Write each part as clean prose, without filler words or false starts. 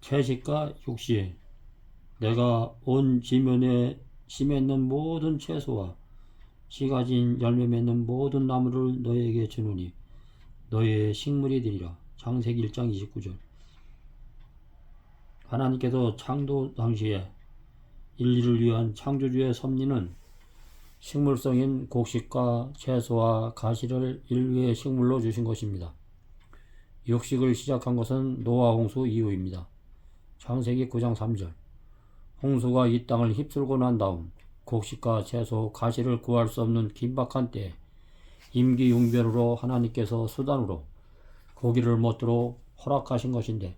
채식과 육식, 내가 온 지면에 씨 맺는 모든 채소와 씨 가진 열매 맺는 모든 나무를 너에게 주노니 너의 식물이 되리라. 창세기 1장 29절. 하나님께서 창조 당시에 인류를 위한 창조주의 섭리는 식물성인 곡식과 채소와 가시를 인류의 식물로 주신 것입니다. 육식을 시작한 것은 노아 홍수 이후입니다. 창세기 9장 3절. 홍수가 이 땅을 휩쓸고 난 다음 곡식과 채소, 가시를 구할 수 없는 긴박한 때에 임기응변으로 하나님께서 수단으로 고기를 먹도록 허락하신 것인데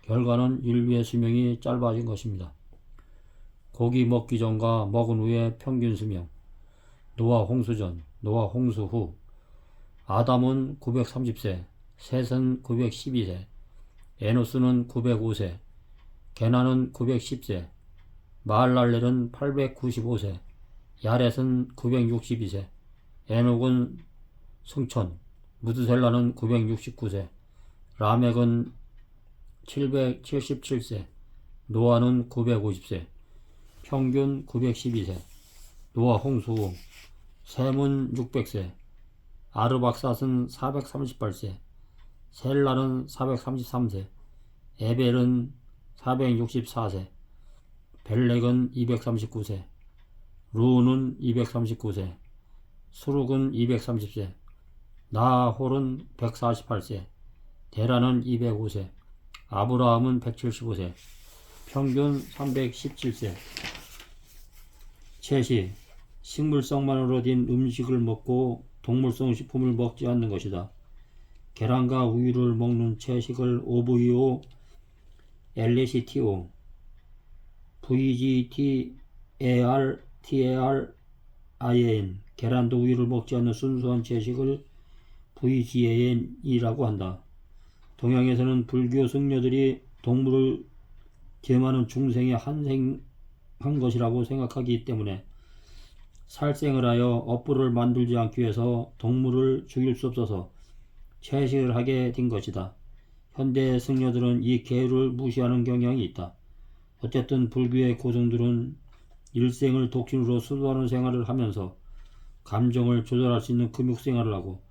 결과는 인류의 수명이 짧아진 것입니다. 고기 먹기 전과 먹은 후의 평균 수명, 노아 홍수 전, 노아 홍수 후. 아담은 930세, 셋은 912세, 에노스는 905세, 게나는 910세, 마할랄렐은 895세, 야렛은 962세, 에녹은 승천, 무드셀라는 969세, 라멕은 777세, 노아는 950세, 평균 912세. 노아 홍수 후 셈은 600세, 아르박삿은 438세, 셀라는 433세, 에벨은 464세, 벨렉은 239세, 루는 239세, 수룩은 230세, 나홀은 148세, 데라는 205세, 아브라함은 175세, 평균 317세. 채식, 식물성만으로 된 음식을 먹고 동물성 식품을 먹지 않는 것이다. 계란과 우유를 먹는 채식을 OVO, LACTO, VGTAR, TARIN, 계란도 우유를 먹지 않는 순수한 채식을 VGAN이라고 한다. 동양에서는 불교 승려들이 동물을 겸하는 중생에 한생한 것이라고 생각하기 때문에 살생을 하여 업보를 만들지 않기 위해서 동물을 죽일 수 없어서 채식을 하게 된 것이다. 현대 승려들은 이 계율을 무시하는 경향이 있다. 어쨌든 불교의 고승들은 일생을 독신으로 수도하는 생활을 하면서 감정을 조절할 수 있는 금욕 생활을 하고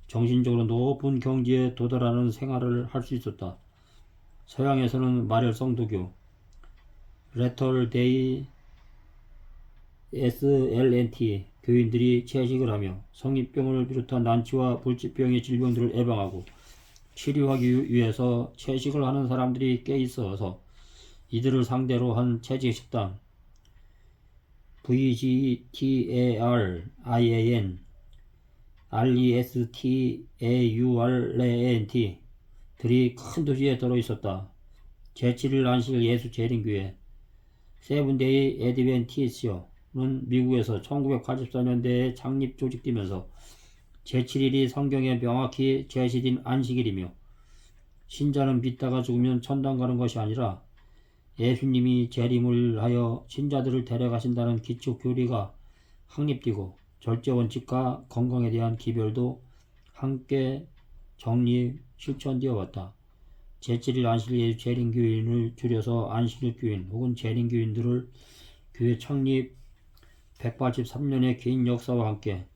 정신적으로 높은 경지에 도달하는 생활을 할 수 있었다. 서양에서는 마렐 성도교, 레터 데이 SLNT 교인들이 채식을 하며 성인병을 비롯한 난치와 불치병의 질병들을 예방하고 치료하기 위해서 채식을 하는 사람들이 꽤 있어서 이들을 상대로 한 채식 식당 VGTARIAN, RESTAURANT 들이 큰 도시에 들어 있었다. 제7일 안식 예수 재림교회 세븐데이 애드벤티스트는 미국에서 1984년대에 창립 조직되면서 제7일이 성경에 명확히 제시된 안식일이며 신자는 믿다가 죽으면 천당 가는 것이 아니라 예수님이 재림을 하여 신자들을 데려가신다는 기초 교리가 확립되고 절제원칙과 건강에 대한 기별도 함께 정립, 실천되어 왔다. 제7일 안식일 예수 재림교인을 줄여서 안식일교인 혹은 재림교인들을 교회 창립 183년의 긴 역사와 함께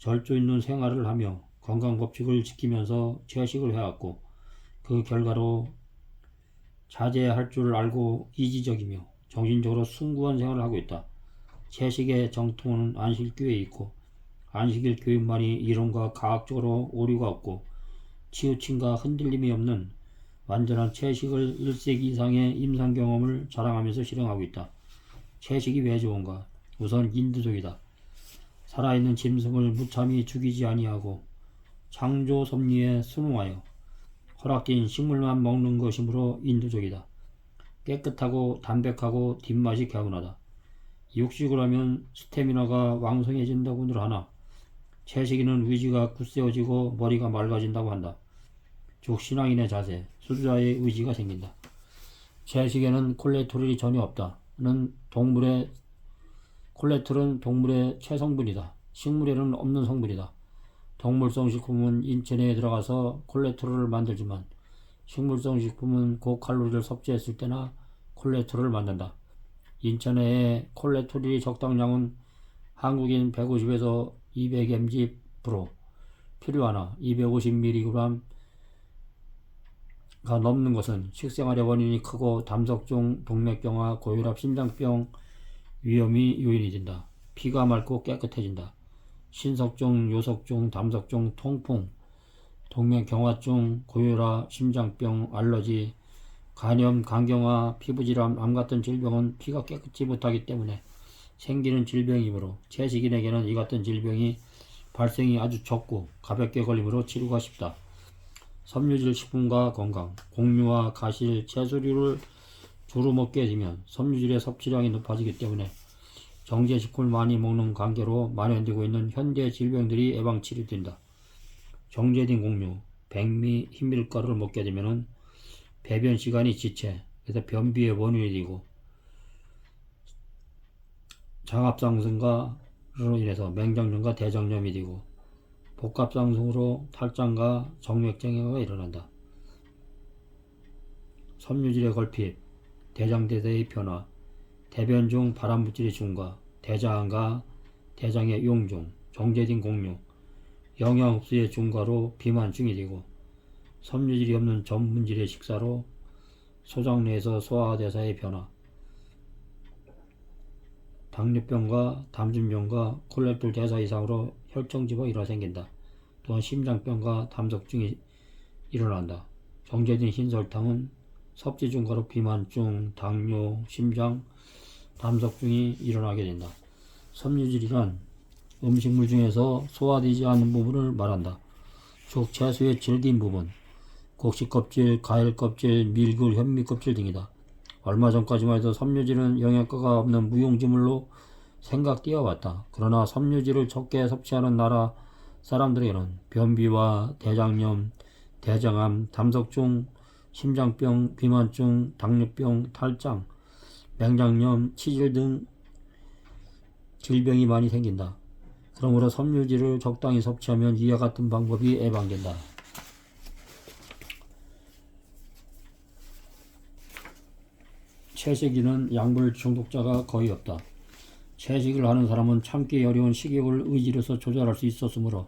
절조 있는 생활을 하며 건강법칙을 지키면서 채식을 해왔고 그 결과로 자제할 줄 알고 이지적이며 정신적으로 숭고한 생활을 하고 있다. 채식의 정통은 안식일교회에 있고 안식일 교인만이 이론과 과학적으로 오류가 없고 치우침과 흔들림이 없는 완전한 채식을 1세기 이상의 임상 경험을 자랑하면서 실행하고 있다. 채식이 왜 좋은가? 우선 인도적이다. 살아있는 짐승을 무참히 죽이지 아니하고 창조 섭리에 순응하여 허락된 식물만 먹는 것이므로 인도적이다. 깨끗하고 담백하고 뒷맛이 개운하다. 육식을 하면 스태미나가 왕성해진다고들 하나 채식인은 의지가 굳세어지고 머리가 맑아진다고 한다. 즉 신앙인의 자세, 수주자의 의지가 생긴다. 채식에는 콜레스테롤이 전혀 없다. 콜레스테롤은 동물의 체성분이다. 식물에는 없는 성분이다. 동물성 식품은 인체 내에 들어가서 콜레스테롤을 만들지만 식물성 식품은 고칼로리를 섭취했을 때나 콜레스테롤을 만든다. 인체내의 콜레스테롤이 적당량은 한국인 150에서 200mg 필요하나 250mg가 넘는 것은 식생활의 원인이 크고 담석종, 동맥경화, 고혈압, 심장병 위험이 요인이 된다. 피가 맑고 깨끗해진다. 신석종, 요석종, 담석종, 통풍, 동맥경화증, 고혈압, 심장병, 알러지, 간염, 간경화, 피부질환, 암 같은 질병은 피가 깨끗이 못하기 때문에 생기는 질병이므로 채식인에게는 이 같은 질병이 발생이 아주 적고 가볍게 걸리므로 치료가 쉽다. 섬유질 식품과 건강, 곡류와 가실, 채소류를 주로 먹게 되면 섬유질의 섭취량이 높아지기 때문에 정제식품을 많이 먹는 관계로 만연되고 있는 현대 질병들이 예방치료된다. 정제된 곡류, 백미, 흰밀가루를 먹게 되면 배변 시간이 지체, 그래서 변비의 원인이 되고 장합상승으로 인해서 맹장염과 대장염이 되고 복합상승으로 탈장과 정맥장애가 일어난다. 섬유질의 결핍, 대장대사의 변화, 대변 중 발암물질의 증가, 대장암과 대장의 용종, 정제된 곡류, 영양흡수의 증가로 비만증이 되고 섬유질이 없는 전분질의 식사로 소장 내에서 소화대사의 변화, 당뇨병과 담진병과 콜레스테롤 대사 이상으로 혈청지가 일어 생긴다. 또한 심장병과 담석증이 일어난다. 정제된 흰설탕은 섭취 증가로 비만증, 당뇨, 심장, 담석증이 일어나게 된다. 섬유질이란 음식물 중에서 소화되지 않는 부분을 말한다. 즉 채소의 질긴 부분, 곡식 껍질, 과일 껍질, 밀귤, 현미 껍질 등이다. 얼마 전까지만 해도 섬유질은 영양가가 없는 무용지물로 생각되어 왔다. 그러나 섬유질을 적게 섭취하는 나라 사람들에게는 변비와 대장염, 대장암, 담석증, 심장병, 비만증, 당뇨병, 탈장, 맹장염, 치질 등 질병이 많이 생긴다. 그러므로 섬유질을 적당히 섭취하면 이와 같은 방법이 예방된다. 채식인은 약물 중독자가 거의 없다. 채식을 하는 사람은 참기 어려운 식욕을 의지로서 조절할 수 있었으므로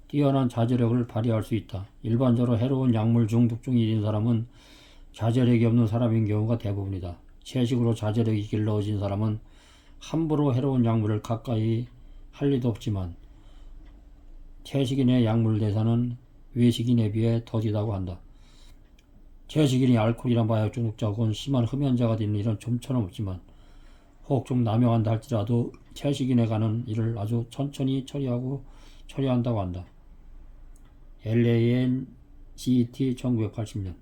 뛰어난 자제력을 발휘할 수 있다. 일반적으로 해로운 약물 중독증이 있는 사람은 자제력이 없는 사람인 경우가 대부분이다. 채식으로 자제력이 길러진 사람은 함부로 해로운 약물을 가까이 할 리도 없지만 채식인의 약물 대사는 외식인에 비해 더디다고 한다. 채식인이 알코올이나 마약 중독자 혹은 심한 흡연자가 되는 일은 좀처럼 없지만 혹 좀 남용한다 할지라도 채식인에 관한 일을 아주 천천히 처리한다고 한다. LANGT 1980년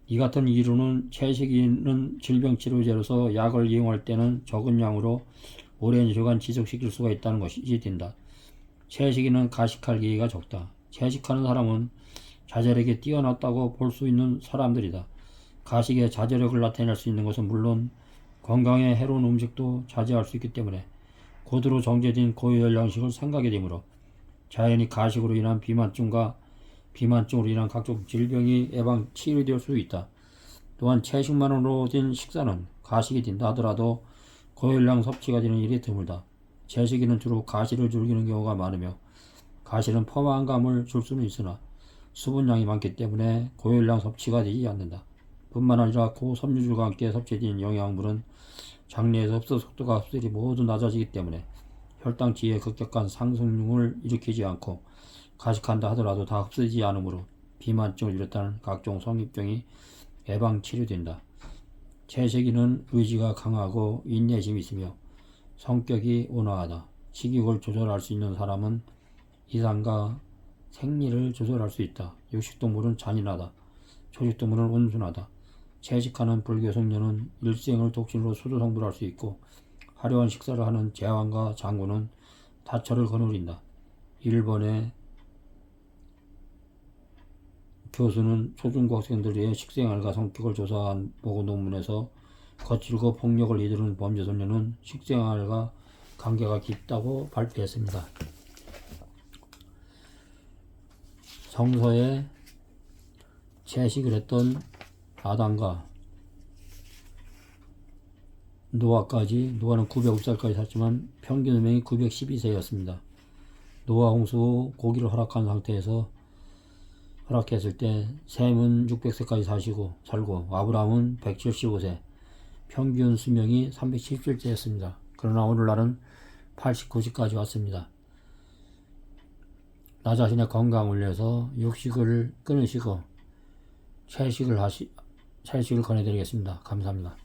이 같은 이론은 채식인은 질병치료제로서 약을 이용할 때는 적은 양으로 오랜 시간 지속시킬 수가 있다는 것이 된다. 채식인은 가식할 기회가 적다. 채식하는 사람은 자제력이 뛰어났다고 볼 수 있는 사람들이다. 가식의 자제력을 나타낼 수 있는 것은 물론 건강에 해로운 음식도 자제할 수 있기 때문에 고도로 정제된 고열량식을 생각하게 되므로 자연히 가식으로 인한 비만증으로 인한 각종 질병이 예방 치료될 수 있다. 또한 채식만으로 된 식사는 가식이 된다 하더라도 고열량 섭취가 되는 일이 드물다. 채식인은 주로 가시를 즐기는 경우가 많으며 가시는 포만감을 줄 수는 있으나 수분량이 많기 때문에 고열량 섭취가 되지 않는다. 뿐만 아니라 고섬유질과 함께 섭취된 영양물은 장내에서 흡수 속도가 흡수율이 모두 낮아지기 때문에 혈당치의 급격한 상승을 일으키지 않고 가식한다 하더라도 다 흡수되지 않으므로 비만증을 비롯한 각종 성인병이 예방 치료된다. 채식인은 의지가 강하고 인내심이 있으며 성격이 온화하다. 식욕을 조절할 수 있는 사람은 이상과 생리를 조절할 수 있다. 육식동물은 잔인하다. 초식동물은 온순하다. 채식하는 불교 성녀는 일생을 독신으로 수도성불할 수 있고 화려한 식사를 하는 제왕과 장군은 다처를 거느린다. 일본의 교수는 초중고 학생들의 식생활과 성격을 조사한 보고 논문에서 거칠고 폭력을 이르는 범죄 소녀는 식생활과 관계가 깊다고 발표했습니다. 성서의 채식을 했던 아담과 노아까지, 노아는 905살까지 살지만 평균 수명이 912세였습니다. 노아 홍수 후 고기를 허락한 상태에서 허락했을 때 셈은 600세까지 살고 아브라함은 175세, 평균 수명이 317세였습니다. 그러나 오늘날은 89세까지 왔습니다. 나 자신의 건강을 위해서 육식을 끊으시고 채식을 권해드리겠습니다. 감사합니다.